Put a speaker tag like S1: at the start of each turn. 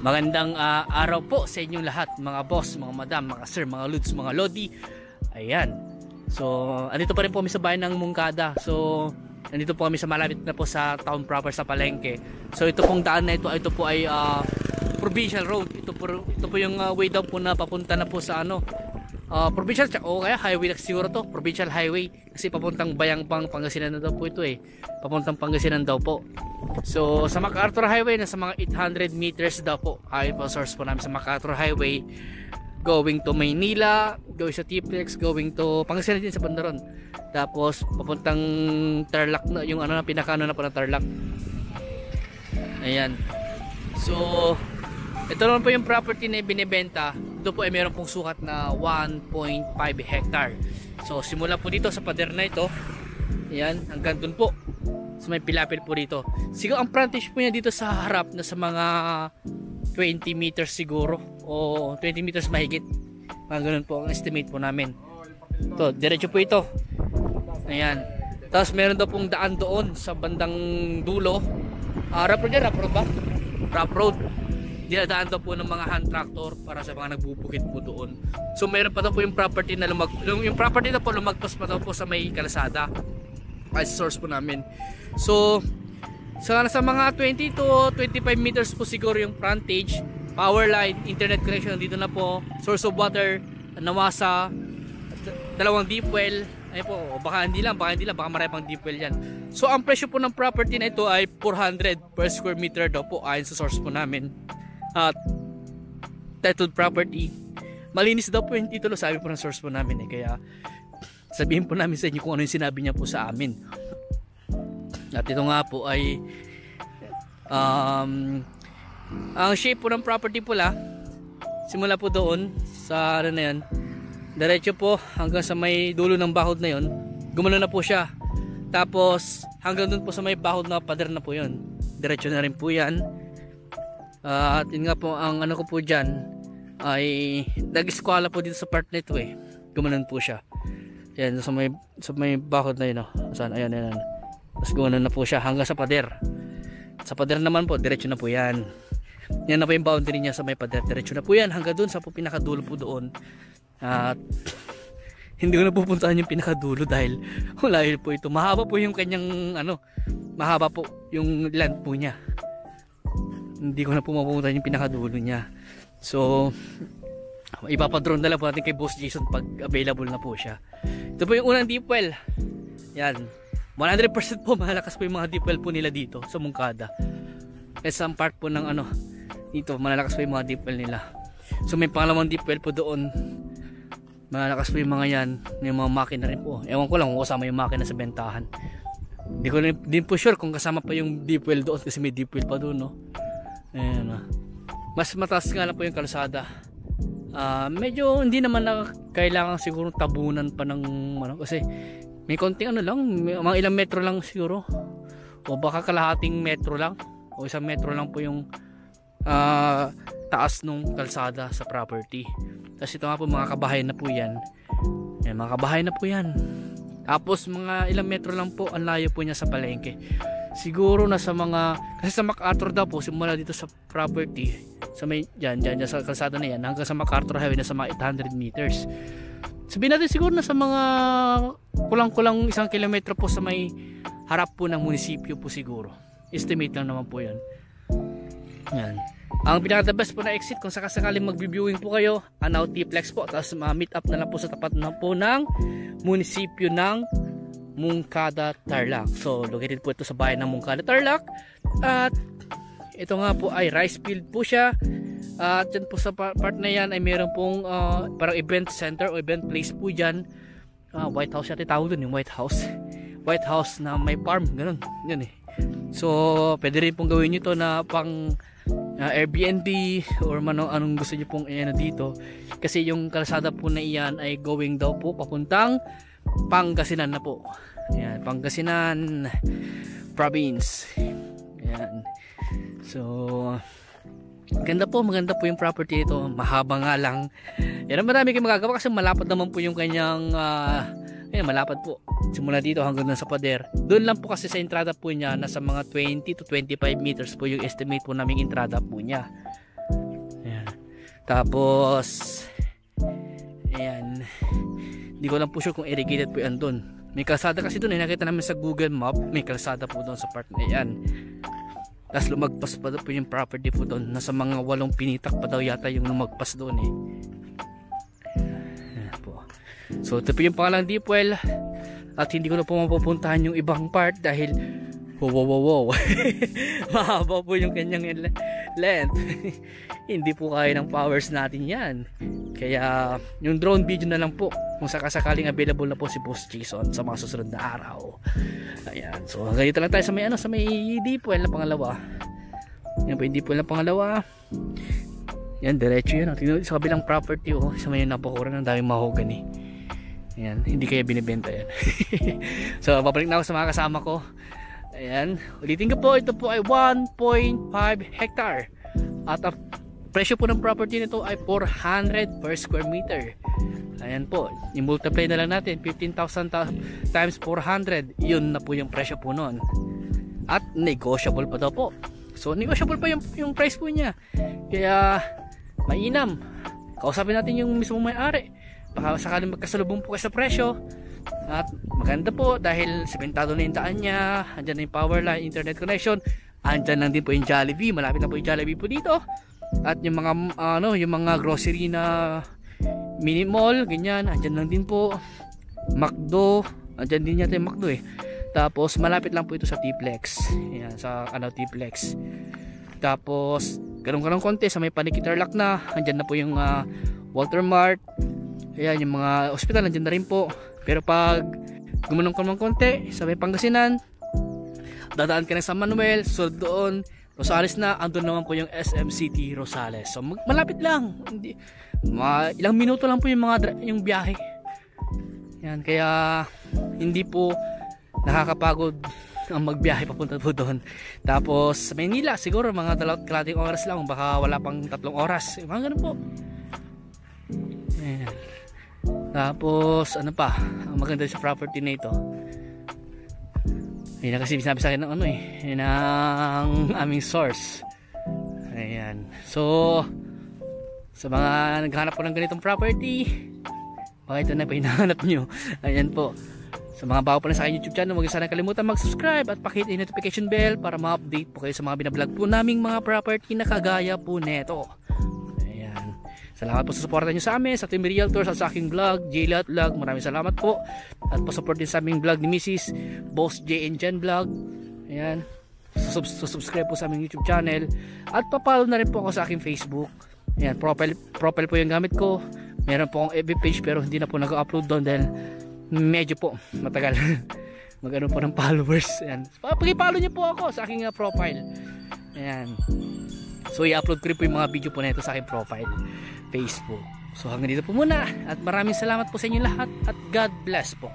S1: Magandang araw po sa inyong lahat, mga boss, mga madam, mga sir, mga lods, mga lodi. Ayan. So, andito pa rin po kami sa bayan ng Moncada. So, andito po kami sa malapit na po sa town proper sa Palengke. So, ito pong daan na ito po ay provincial road. Ito po yung way daw po na papunta na po sa provincial o kaya highway na siguro to, provincial highway kasi papuntang Bayangpang, Pangasinan na daw po ito papuntang Pangasinan daw po. So sa MacArthur Highway nasa mga 800 meters daw po ayon po source po namin sa MacArthur Highway going to Maynila, going sa TPLEX, going to Pangasinan din sa Bandaron, tapos papuntang Tarlac na yung na pinakaano na po ng Tarlac. Ayan. So ito naman po yung property na binibenta. Ito po ay meron pong sukat na 1.5 hectare. So simula po dito sa pader na ito, ayan, hanggang dun po sa may pilapil po dito. Siguro ang frontage po niya dito sa harap na sa mga 20 meters siguro o 20 meters mahigit. Mga ganun po ang estimate po namin. Ito, diretso po ito. Ayan. Tapos meron daw pong daan doon sa bandang dulo. Rough road yan, rough road ba? Rough road. Dinadaan daw po ng mga hand tractor para sa mga nagbubukid po doon. So meron pa daw po yung property na yung property na po lumagpas pa daw po sa may kalsada. Ay source po namin. So sa mga 20 to 25 meters po siguro yung frontage, power line, internet connection dito na po, source of water, nawasa, dalawang deep well. Ay po, baka hindi lang, baka marami pang deep well yan. So ang presyo po ng property na ito ay 400 per square meter daw po ayon sa source po namin. At titled property, malinis daw po yung titulo, sabi po ng source po namin kaya sabihin po namin sa inyo kung ano yung sinabi niya po sa amin. At ito nga po ay ang shape po ng property pula, simula po doon sa na yan, diretso po hanggang sa may dulo ng bahod na yon, gumano na po siya. Tapos hanggang doon po sa may bahod na pader na po yon, diretso na rin po yan. At yun nga po ang ko po dyan ay nag-eskwala po dito sa part na ito gumanon po siya. Yan sa may bahod na yun saan, ayan. Tapos gumanon na po siya hanggang sa pader. Sa pader naman po diretso na po yan. Yan na po yung boundary niya sa may pader, diretso na po yan hanggang doon sa po pinakadulo po doon. At hindi ko na pupuntahan yung pinakadulo dahil wala yun po ito, mahaba po yung kanyang mahaba po yung land po niya. Hindi ko na po mapupuntahan yung pinakadulo niya. So ipapadrone na lang po natin kay Boss Jason pag available na po siya. Ito po yung unang deep well. Yan, 100% po malakas po yung mga deep well po nila dito sa Moncada. Kasi some part po ng dito malalakas po yung mga deep well nila. So may pangalawang deep well po doon, malalakas po yung mga yan. May mga makina rin po. Ewan ko lang kung kasama yung makina sa bentahan. Hindi ko din po sure kung kasama pa yung deep well doon kasi may deep well pa doon Ayan, mas mataas nga lang po yung kalsada. Medyo hindi naman na kailangan siguro tabunan pa ng kasi may konting lang, mga ilang metro lang siguro o baka kalahating metro lang o isang metro lang po yung taas nung kalsada sa property. Tapos ito nga po mga kabahay na po yan. Ayan, mga kabahay na po yan. Tapos mga ilang metro lang po ang layo po niya sa palengke. Siguro nasa mga, kasi sa MacArthur daw po simula dito sa property sa may dyan sa kalsada na yan hanggang sa MacArthur Highway na sa mga 800 meters. Sabihin natin siguro na sa mga kulang-kulang 1 kilometro po sa may harap po ng munisipyo po siguro. Estimate lang naman po yan. Yan. Ang pinaka the best po na exit kung sakasakaling mag-viewing po kayo, Anao TPLEX po, tapos meet up na lang po sa tapat na po ng munisipyo ng Moncada, Tarlac. So located po ito sa bayan ng Moncada, Tarlac. At ito nga po ay rice field po siya. At dyan po sa part na yan ay meron pong parang event center o event place po dyan. White House yata tawag dun, yung White House. White House na may farm, ganun. Yun So pwede rin pong gawin nyo to na pang Airbnb or anong gusto nyo pong dito. Kasi yung kalsada po na iyan ay going daw po papuntang Pangasinan na po. Ayan, Pangasinan province. Ayan. So maganda po yung property ito. Mahaba nga lang. Yan, marami kayong magagawa kasi malapad naman po yung kanyang malapad po. Simula dito hanggang sa pader. Doon lang po kasi sa entrada po niya nasa mga 20 to 25 meters po yung estimate po naming entrada po niya. Tapos ayan, hindi ko lang po sure kung irrigated po yan doon. May kalsada kasi doon, nakita namin sa Google Map, may kalsada po doon sa part na yan. Tapos lumagpas pa po yung property po doon, nasa mga 8 pinitak pa daw yata yung lumagpas doon eh. Ayan po. So ito po yung pangalang deep well, at hindi ko na po mapupuntahan yung ibang part dahil wow. Mahaba po yung kanyang length. Hindi po kaya ng powers natin yan. Kaya yung drone video na lang po kung sakasakaling available na po si Boss Jason sa mga susunod na araw. Ayan. So hanggang dito lang tayo sa may sa may deep well na pangalawa. Yan po yung deep well na pangalawa. Yan, diretso yan. Tingnan sa kabilang property sa may napakuran ng daming mahogany. Ayan, hindi kaya binibenta yan. So babalik na ako sa mga kasama ko. Ayan, ulitin ko po, ito po ay 1.5 hectare at ang presyo po ng property nito ay 400 per square meter. Ayan po, i-multiply na lang natin 15,000 times 400, yun na po yung presyo po nun. At negotiable pa daw po. So negotiable pa yung price po niya. Kaya mainam, kausapin natin yung mismong may-ari, baka sakaling magkasalubong po kayo sa presyo. At maganda po dahil sementado na yung daan niya, andyan na yung power line, internet connection, andyan lang din po yung Jollibee, malapit na po yung Jollibee po dito. At yung mga yung mga grocery na mini mall, ganyan, andyan lang din po. McDo, andyan din yata yung McDo eh. Tapos malapit lang po ito sa T-Plex. Ayan, sa T-Plex. Tapos ganun konti sa may Panikitarlac na, andyan na po yung Walter Mart. Ayan, yung mga hospital andyan na rin po. Pero pag gumanong ka ng konti sa may Pangasinan, dadaan ka na sa Manuel, so doon Rosales na, andun naman po yung SM City Rosales. So malapit lang, hindi, ilang minuto lang po yung biyahe. Yan, kaya hindi po nakakapagod ang magbiyahe papunta po doon. Tapos sa Maynila siguro mga 2 kalahating oras lang, baka wala pang 3 oras, mga ganun po. Ayan. Tapos ano pa ang maganda sa property na ito, yun na kasi sinabi sa akin ng ng aming source. Ayan, so sa mga naghahanap po ng ganitong property, baka ito na pa hinahanap nyo. Ayan po, sa mga bago pa na sa aking YouTube channel, huwag sana kalimutan mag-subscribe at pakihit yung notification bell para ma-update po kayo sa mga binablog po naming mga property na kagaya po neto. Salamat po sa suporta nyo sa amin, sa Team Realtors at sa aking vlog, J-Lot Vlog. Maraming salamat po. At pa-support din sa aming vlog ni Mrs. Boss J and Jen Vlog. Ayan. Subscribe po sa aming YouTube channel. At papalo na rin po ako sa aking Facebook. Ayan, profile po yung gamit ko. Meron po akong FB page pero hindi na po nag-upload doon dahil medyo po matagal. Mag-ano po ng followers. Ayan. Pag-follow nyo po ako sa aking profile. Ayan. So i-upload ko rin po yung mga video po na ito sa aking profile Facebook. So hanggang dito po muna at maraming salamat po sa inyo lahat at God bless po.